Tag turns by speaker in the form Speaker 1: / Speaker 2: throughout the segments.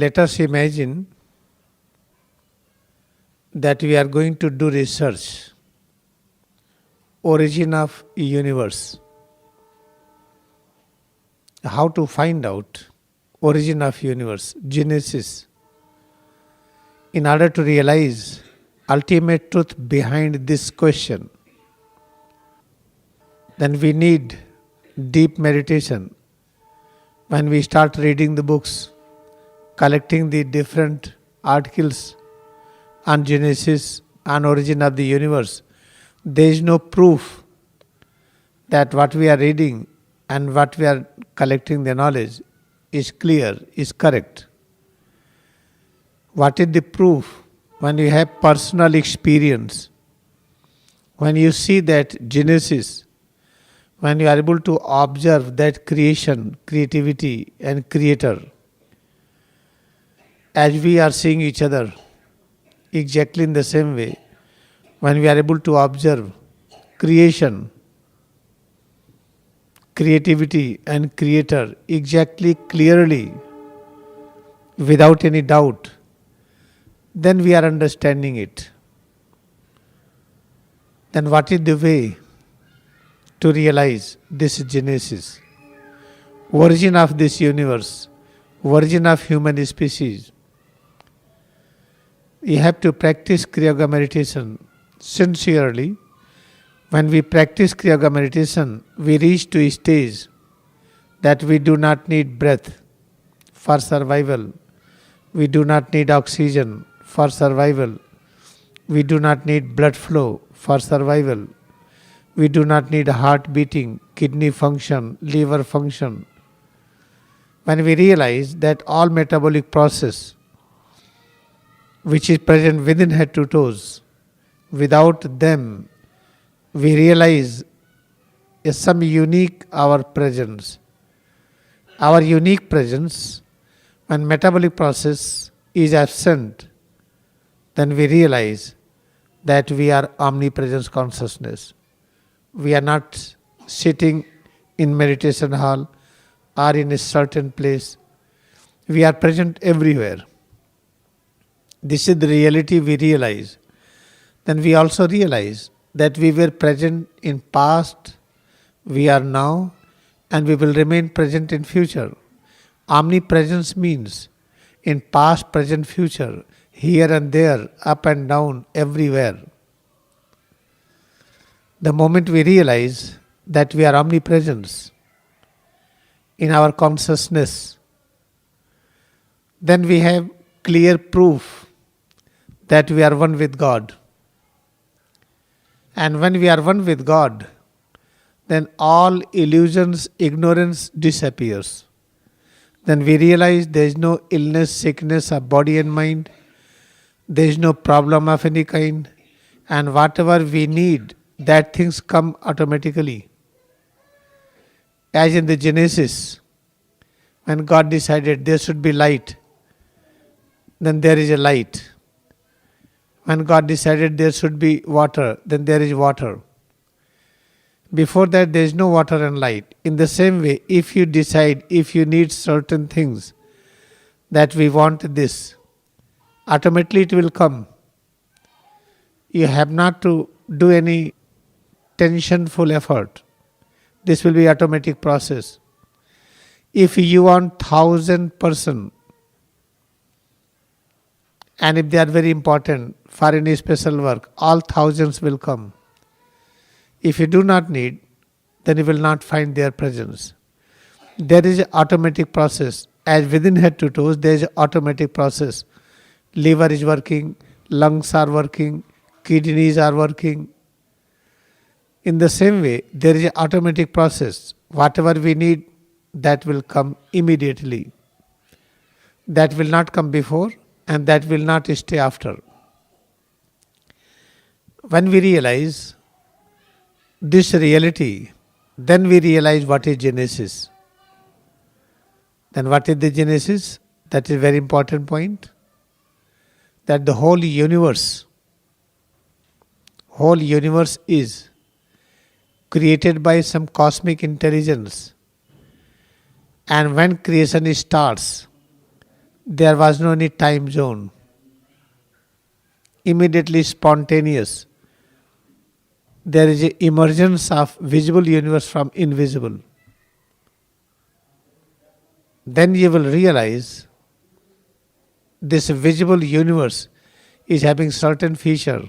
Speaker 1: Let us imagine that we are going to do research, origin of universe, how to find out origin of universe, genesis, in order to realize ultimate truth behind this question. Then we need deep meditation. When we start reading the books, collecting the different articles on genesis, on origin of the universe, there is no proof that what we are reading and what we are collecting the knowledge is clear, is correct. What is the proof? When you have personal experience, when you see that genesis, when you are able to observe that creation, creativity and creator, as we are seeing each other exactly in the same way, when we are able to observe creation, creativity and creator exactly clearly, without any doubt, then we are understanding it. Then what is the way to realize this genesis, origin of this universe, origin of human species? You have to practice Kriya Yoga meditation sincerely. When we practice Kriya Yoga meditation, we reach to a stage that we do not need breath for survival. We do not need oxygen for survival. We do not need blood flow for survival. We do not need heart beating, kidney function, liver function. When we realize that all metabolic process which is present within head to toes, without them we realize is some unique our presence. Our unique presence, when metabolic process is absent, then we realize that we are omnipresence consciousness. We are not sitting in meditation hall or in a certain place. We are present everywhere. This is the reality we realize. Then we also realize that we were present in past, we are now, and we will remain present in future. Omnipresence means in past, present, future, here and there, up and down, everywhere. The moment we realize that we are omnipresence in our consciousness, then we have clear proof that we are one with God. And when we are one with God, then all illusions, ignorance disappears. Then we realize there is no illness, sickness of body and mind. There is no problem of any kind. And whatever we need, that things come automatically. As in the Genesis, when God decided there should be light, then there is a light. When God decided there should be water, then there is water. Before that, there is no water and light. In the same way, if you decide, if you need certain things, that we want this, automatically it will come. You have not to do any tensionful effort. This will be automatic process. If you want 1,000 person, and if they are very important for any special work, all thousands will come. If you do not need, then you will not find their presence. There is an automatic process. As within head to toes, there is an automatic process. Liver is working, lungs are working, kidneys are working. In the same way, there is an automatic process. Whatever we need, that will come immediately. That will not come before, and that will not stay after. When we realize this reality, then we realize what is Genesis. Then what is the Genesis? That is a very important point. That the whole universe is created by some cosmic intelligence. And when creation starts, There was no any time zone. Immediately spontaneous. There is an emergence of visible universe from invisible. Then you will realize this visible universe is having certain feature,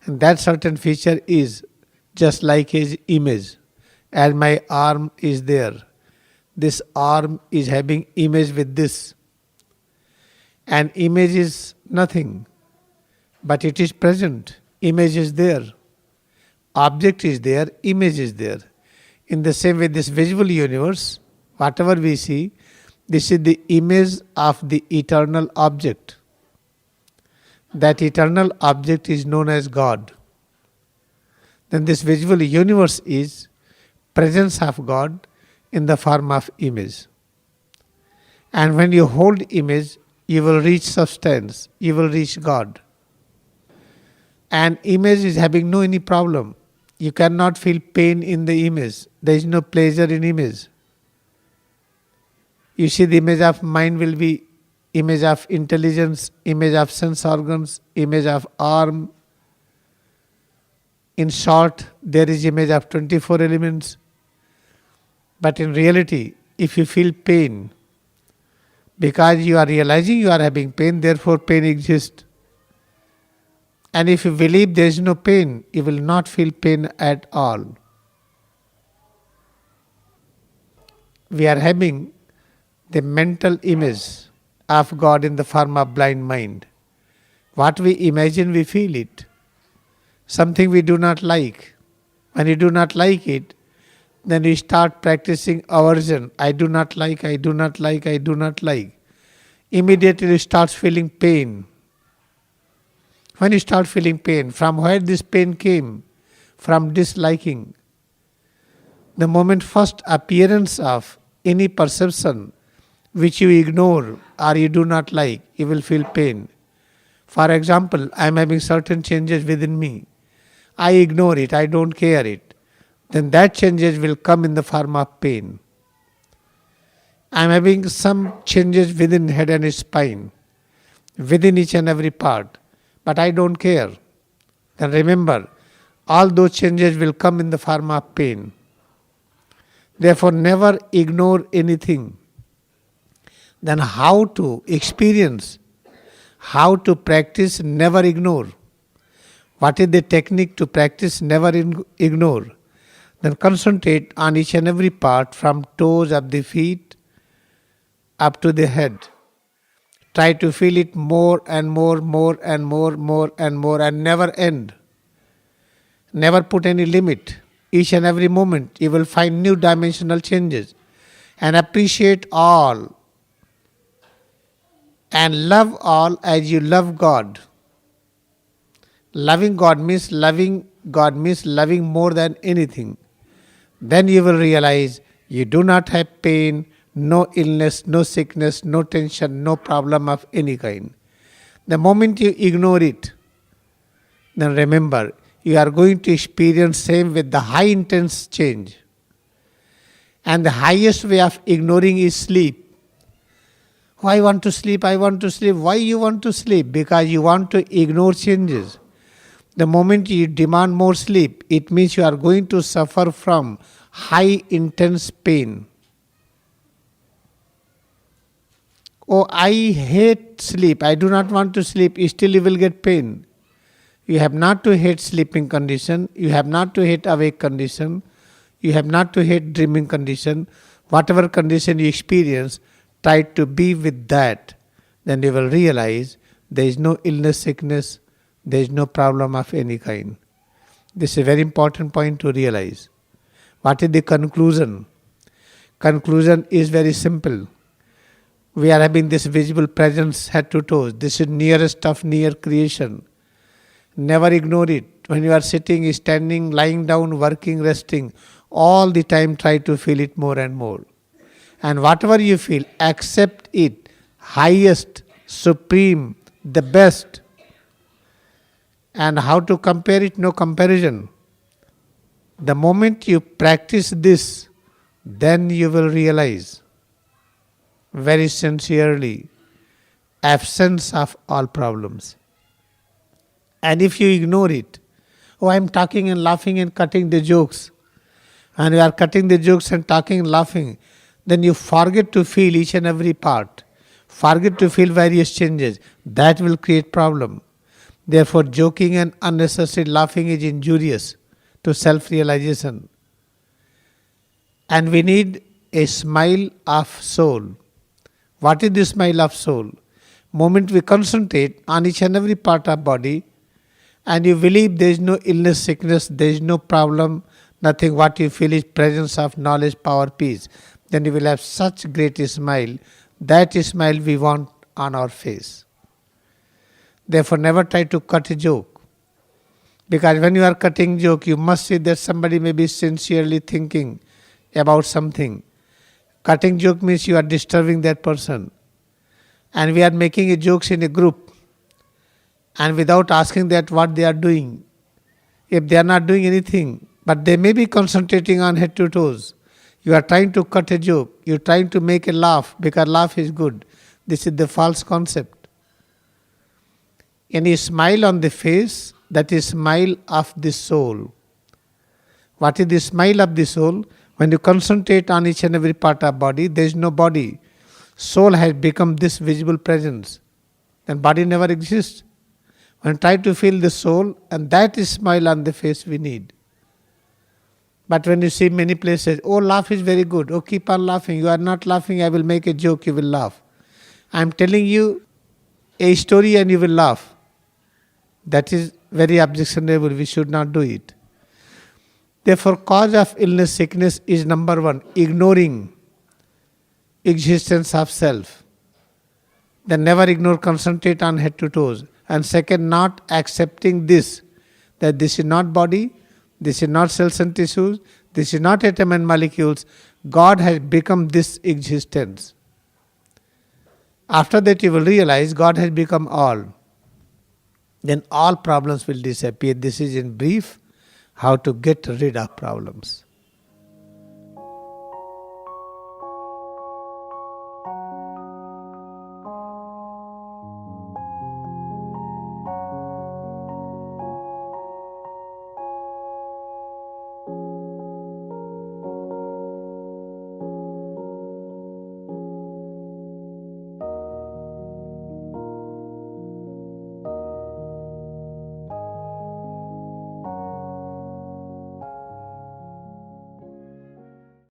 Speaker 1: and that certain feature is just like his image. As my arm is there, this arm is having image with this, and image is nothing, but it is present. Image is there, object is there, image is there. In the same way, this visible universe, whatever we see, this is the image of the eternal object. That eternal object is known as God. Then this visible universe is presence of God in the form of image. And when you hold image, you will reach substance, you will reach God. And image is having no any problem. You cannot feel pain in the image. There is no pleasure in image. You see, the image of mind will be image of intelligence, image of sense organs, image of arm. In short, there is image of 24 elements. But in reality, if you feel pain, because you are realizing you are having pain, therefore pain exists. And if you believe there is no pain, you will not feel pain at all. We are having the mental image of God in the form of blind mind. What we imagine, we feel it. Something we do not like. When you do not like it, then you start practicing aversion. I do not like, I do not like, I do not like. Immediately you start feeling pain. When you start feeling pain, from where this pain came? From disliking. The moment first appearance of any perception which you ignore or you do not like, you will feel pain. For example, I am having certain changes within me. I ignore it, I don't care it. Then that changes will come in the form of pain. I am having some changes within head and spine, within each and every part, but I don't care. Then remember, all those changes will come in the form of pain. Therefore, never ignore anything. Then how to experience, how to practice, never ignore. What is the technique to practice? Never ignore. Then concentrate on each and every part from toes of the feet up to the head. Try to feel it more and more, more and more, more and more, and never end. Never put any limit. Each and every moment you will find new dimensional changes. And appreciate all. And love all as you love God. Loving God means loving more than anything. Then you will realize you do not have pain, no illness, no sickness, no tension, no problem of any kind. The moment you ignore it, then remember, you are going to experience same with the high intense change. And the highest way of ignoring is sleep. Oh, I want to sleep, I want to sleep. Why you want to sleep? Because you want to ignore changes. The moment you demand more sleep, it means you are going to suffer from high intense pain. Oh, I hate sleep, I do not want to sleep, still you will get pain. You have not to hate sleeping condition, you have not to hate awake condition, you have not to hate dreaming condition. Whatever condition you experience, try to be with that. Then you will realize there is no illness, sickness, there is no problem of any kind. This is a very important point to realize. What is the conclusion? Conclusion is very simple. We are having this visible presence head to toes. This is nearest of near creation. Never ignore it. When you are sitting, standing, lying down, working, resting, all the time try to feel it more and more. And whatever you feel, accept it. Highest, supreme, the best. And how to compare it? No comparison. The moment you practice this, then you will realize very sincerely absence of all problems. And if you ignore it, oh, I'm talking and laughing and cutting the jokes, and you are cutting the jokes and talking and laughing, then you forget to feel each and every part, forget to feel various changes. That will create problem. Therefore, joking and unnecessary laughing is injurious to self-realization. And we need a smile of soul. What is the smile of soul? Moment we concentrate on each and every part of body, and you believe there is no illness, sickness, there is no problem, nothing. What you feel is presence of knowledge, power, peace. Then you will have such great smile. That smile we want on our face. Therefore, never try to cut a joke. Because when you are cutting joke, you must see that somebody may be sincerely thinking about something. Cutting joke means you are disturbing that person. And we are making a jokes in a group. And without asking that what they are doing. If they are not doing anything, but they may be concentrating on head to toes. You are trying to cut a joke. You are trying to make a laugh because laugh is good. This is the false concept. Any smile on the face, that is smile of the soul. What is the smile of the soul? When you concentrate on each and every part of body, there is no body. Soul has become this visible presence. Then body never exists. When try to feel the soul, and that is smile on the face we need. But when you see many places, oh, laugh is very good. Oh, keep on laughing. You are not laughing, I will make a joke, you will laugh. I am telling you a story and you will laugh. That is very objectionable. We should not do it. Therefore, cause of illness, sickness is number one, ignoring existence of self. Then never ignore, concentrate on head to toes. And second, not accepting this, that this is not body, this is not cells and tissues, this is not atom and molecules. God has become this existence. After that you will realize God has become all. Then all problems will disappear. This is in brief how to get rid of problems.